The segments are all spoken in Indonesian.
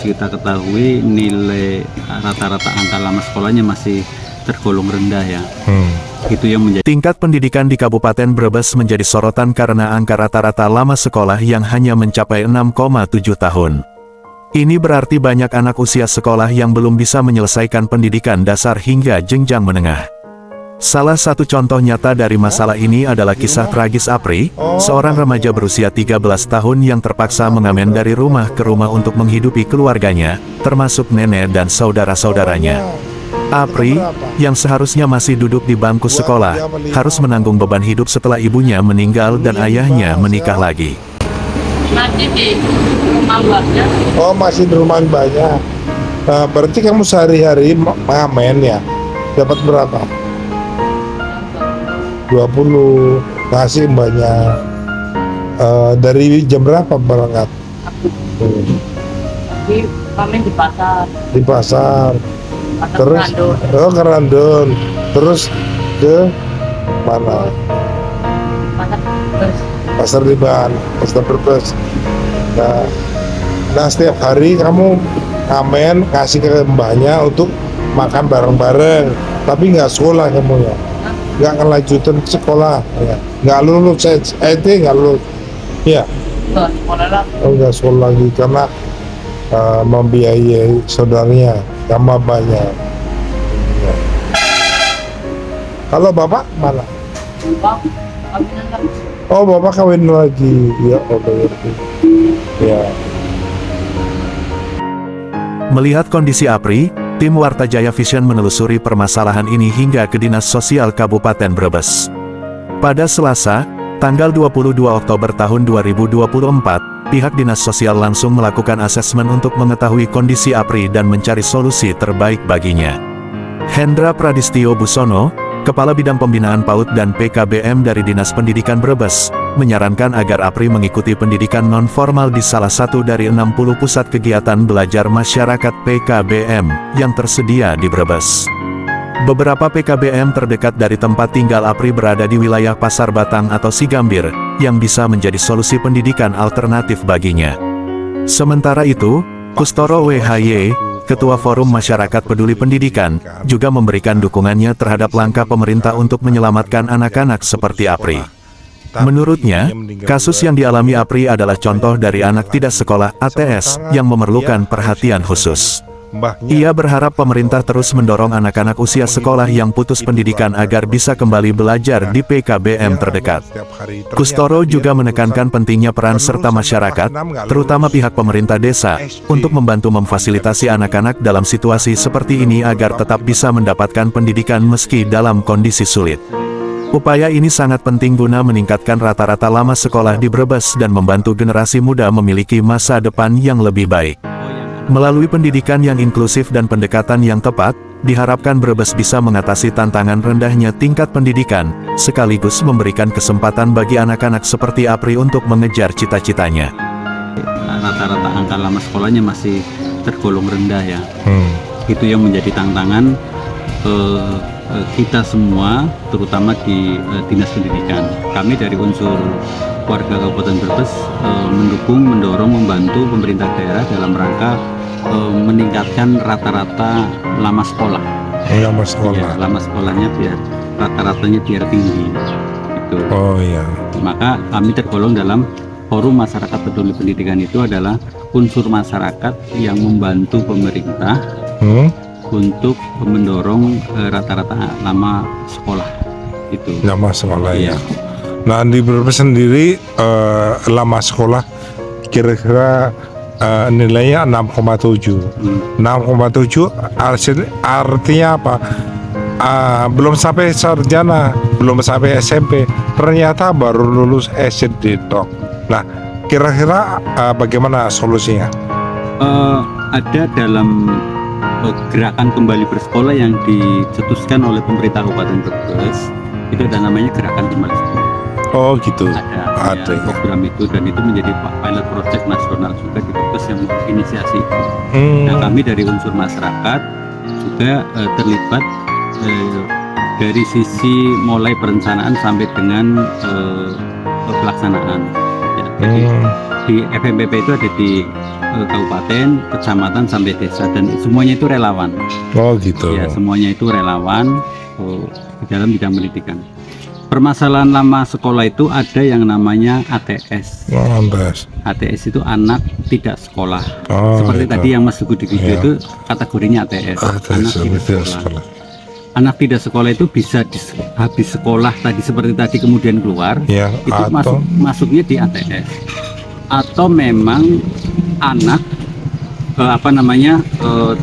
kita ketahui nilai rata-rata angka lama sekolahnya masih tergolong rendah ya. Itu yang menjadi Tingkat pendidikan di Kabupaten Brebes menjadi sorotan karena angka rata-rata lama sekolah yang hanya mencapai 6,7 tahun. Ini berarti banyak anak usia sekolah yang belum bisa menyelesaikan pendidikan dasar hingga jenjang menengah. Salah satu contoh nyata dari masalah ini adalah kisah tragis Apri, seorang remaja berusia 13 tahun yang terpaksa mengamen dari rumah ke rumah untuk menghidupi keluarganya, termasuk nenek dan saudara-saudaranya. Apri, yang seharusnya masih duduk di bangku sekolah, harus menanggung beban hidup setelah ibunya meninggal dan ayahnya menikah lagi. Masih di rumah mbaknya. Oh, masih di rumah mbaknya. Berarti kamu sehari-hari ngamen ya? Dapat berapa? 20. Kasih mbaknya. Dari jam berapa berangkat? Tapi kami di pasar. Di pasar. Pasar Terus? Randon. Oh, ke Randon. Terus ke mana? Pasar Brebes. Pasar Liban, Pasar Brebes. Nah, setiap hari kamu ngamen kasih ke mbahnya untuk makan bareng-bareng, tapi nggak sekolah kamu ya, nggak ngelanjutin sekolah, ya. Nggak lulus, nggak lulus, ya, Nggak sekolah lah. nggak sekolah lagi karena membiayai saudaranya, sama banyak. Ya. Kalau bapak mana? Bang, kami nanti. Oh, bapak kawin lagi, ya, oh, ya. Melihat kondisi Apri, tim Warta Jaya Vision menelusuri permasalahan ini hingga ke Dinas Sosial Kabupaten Brebes. Pada Selasa, tanggal 22 Oktober tahun 2024, pihak Dinas Sosial langsung melakukan asesmen untuk mengetahui kondisi Apri dan mencari solusi terbaik baginya. Hendra Pradistio Busono, Kepala Bidang Pembinaan PAUD dan PKBM dari Dinas Pendidikan Brebes, menyarankan agar Apri mengikuti pendidikan non-formal di salah satu dari 60 pusat kegiatan belajar masyarakat PKBM yang tersedia di Brebes. Beberapa PKBM terdekat dari tempat tinggal Apri berada di wilayah Pasar Batang atau Sigambir, yang bisa menjadi solusi pendidikan alternatif baginya. Sementara itu, Kustoro WHY, Ketua Forum Masyarakat Peduli Pendidikan, juga memberikan dukungannya terhadap langkah pemerintah untuk menyelamatkan anak-anak seperti Apri. Menurutnya, kasus yang dialami Apri adalah contoh dari anak tidak sekolah ATS yang memerlukan perhatian khusus. Ia berharap pemerintah terus mendorong anak-anak usia sekolah yang putus pendidikan agar bisa kembali belajar di PKBM terdekat. Kustoro juga menekankan pentingnya peran serta masyarakat, terutama pihak pemerintah desa, untuk membantu memfasilitasi anak-anak dalam situasi seperti ini agar tetap bisa mendapatkan pendidikan meski dalam kondisi sulit. Upaya ini sangat penting guna meningkatkan rata-rata lama sekolah di Brebes dan membantu generasi muda memiliki masa depan yang lebih baik. Melalui pendidikan yang inklusif dan pendekatan yang tepat, diharapkan Brebes bisa mengatasi tantangan rendahnya tingkat pendidikan, sekaligus memberikan kesempatan bagi anak-anak seperti Apri untuk mengejar cita-citanya. rata-rata angka lama sekolahnya masih tergolong rendah ya. Itu yang menjadi tantangan kita semua, terutama di Dinas Pendidikan. Kami dari unsur warga Kabupaten Brebes mendorong, membantu pemerintah daerah dalam rangka meningkatkan rata-rata lama sekolah. Lama sekolah. Ya, lama sekolahnya biar rata-ratanya biar tinggi. Gitu. Oh iya. Maka kami tergolong dalam Forum Masyarakat Peduli Pendidikan. Itu adalah unsur masyarakat yang membantu pemerintah untuk mendorong rata-rata lama sekolah. Itu. Lama sekolah Iya. ya. Nah di Brebes sendiri lama sekolah kira-kira nilainya 6,7. 6,7 artinya apa? Belum sampai sarjana, belum sampai SMP, ternyata baru lulus SD toh. Nah, kira-kira bagaimana solusinya? Ada dalam gerakan kembali bersekolah yang dicetuskan oleh pemerintah Kabupaten Brebes, itu ada namanya gerakan kembali sekolah. Oh gitu. Ada ya, program itu, dan itu menjadi pilot project nasional juga di Brebes yang menginisiasi. Nah, kami dari unsur masyarakat juga terlibat dari sisi mulai perencanaan sampai dengan pelaksanaan. Ya, jadi di FMPP itu ada di kabupaten, kecamatan sampai desa, dan semuanya itu relawan. Oh gitu. Ya, semuanya itu relawan di dalam bidang pendidikan. Permasalahan lama sekolah itu ada yang namanya ATS. Lantas. ATS itu anak tidak sekolah. Oh, Seperti gitu. tadi yang Mas Teguh di video Iya. itu kategorinya ATS. Anak tidak sekolah. sekolah. Anak tidak sekolah itu bisa habis sekolah tadi seperti tadi kemudian keluar, Ya, itu atau masuknya di ATS. Atau memang anak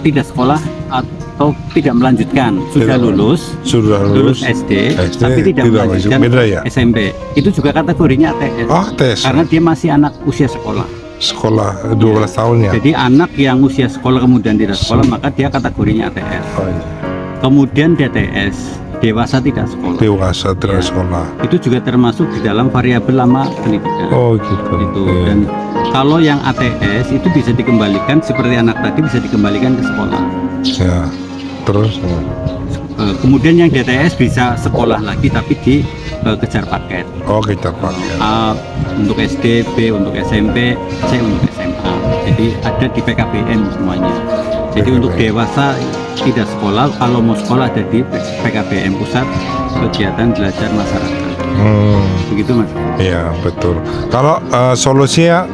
tidak sekolah atau tidak melanjutkan, sudah Tidak. lulus sudah lulus SD, SD, tapi tidak tidak melanjutkan masuk. Beda ya? SMP. Itu juga kategorinya ATS. Oh, tes Karena dia masih anak usia sekolah. sekolah 12 tahun ya. Jadi anak yang usia sekolah kemudian tidak sekolah, maka dia kategorinya ATS. Oh, iya. Kemudian DTS, dewasa tidak sekolah. Dewasa tidak Ya. sekolah. Itu juga termasuk di dalam variabel lama pendidikan. Oh gitu. Itu. Iya. Dan kalau yang ATS itu bisa dikembalikan seperti anak tadi, bisa dikembalikan ke sekolah. Ya. Terus ya. Kemudian yang DTS bisa sekolah lagi tapi dikejar paket. Oh kita pakai. A untuk SD, B untuk SMP, C untuk SMA. Jadi ada di PKBM semuanya. Jadi PKBM. untuk dewasa tidak sekolah, kalau mau sekolah ada di PKBM, Pusat Kegiatan Belajar Masyarakat. Begitu Mas. Iya betul. Kalau solusinya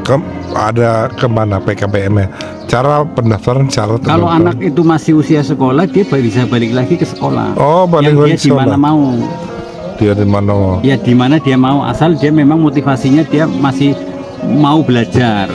ada kemana PKBM-nya? Cara pendaftaran, cara Kalau pendaftaran. anak itu masih usia sekolah, dia bisa balik lagi ke sekolah. Oh balik Yang lagi dia di mana sekolah. mau. Dia di mana? Ya di mana dia mau, asal dia memang motivasinya dia masih mau belajar.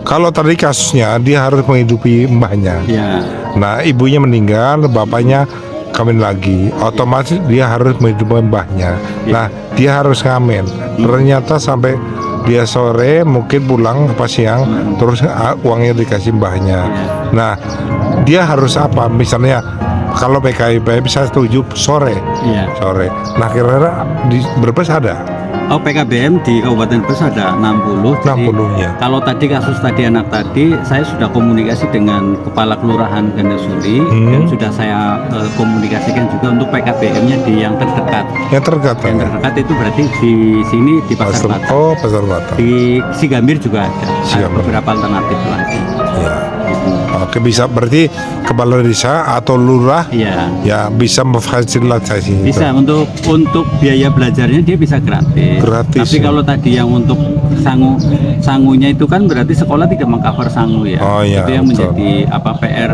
Kalau tadi kasusnya dia harus menghidupi mbahnya. Ya. Nah ibunya meninggal, bapaknya kawin lagi, otomatis dia harus menghidupi mbahnya. Ya. Nah dia harus ngamen. Ternyata sampai dia sore mungkin pulang pas siang, terus uangnya dikasih mbahnya. Ya. Nah dia harus apa? Misalnya kalau PKBM saya setuju sore. Ya. Sore. Nah kira-kira di Brebes ada Oh PKBM di Kabupaten Brebes ada 60. Jadi 60-nya. kalau tadi kasus tadi anak tadi, saya sudah komunikasi dengan Kepala Kelurahan Gandasuli dan sudah saya komunikasikan juga untuk PKBM-nya di yang terdekat. Yang terdekat. Yang terdekat itu berarti di sini di Pasar Bata. Oh Pasar Bata. Di Sigambir juga ada. Ada Sigambir. beberapa alternatif lagi. Ya. Gitu. Oke bisa berarti kepala desa atau lurah Iya. ya bisa memfasilitasi. Bisa untuk biaya belajarnya dia bisa gratis. Gratis, Tapi ya. kalau tadi yang untuk sangunya itu kan berarti sekolah tidak mengcover sangu ya. Oh, iya, Itu yang betul. menjadi PR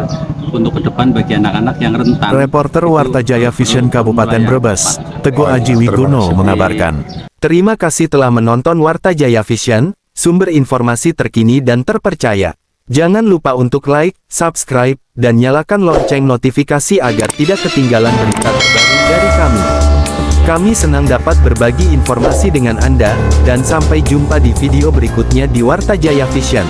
untuk ke depan bagi anak-anak yang rentan. Reporter Itu Warta Jaya Vision Kabupaten mulai Brebes, tepat. Teguh Oh, iya, Aji terima Wigono kasih. mengabarkan. Terima kasih telah menonton Warta Jaya Vision, sumber informasi terkini dan terpercaya. Jangan lupa untuk like, subscribe, dan nyalakan lonceng notifikasi agar tidak ketinggalan berita terbaru dari kami. Kami senang dapat berbagi informasi dengan Anda, dan sampai jumpa di video berikutnya di Warta Jaya Vision.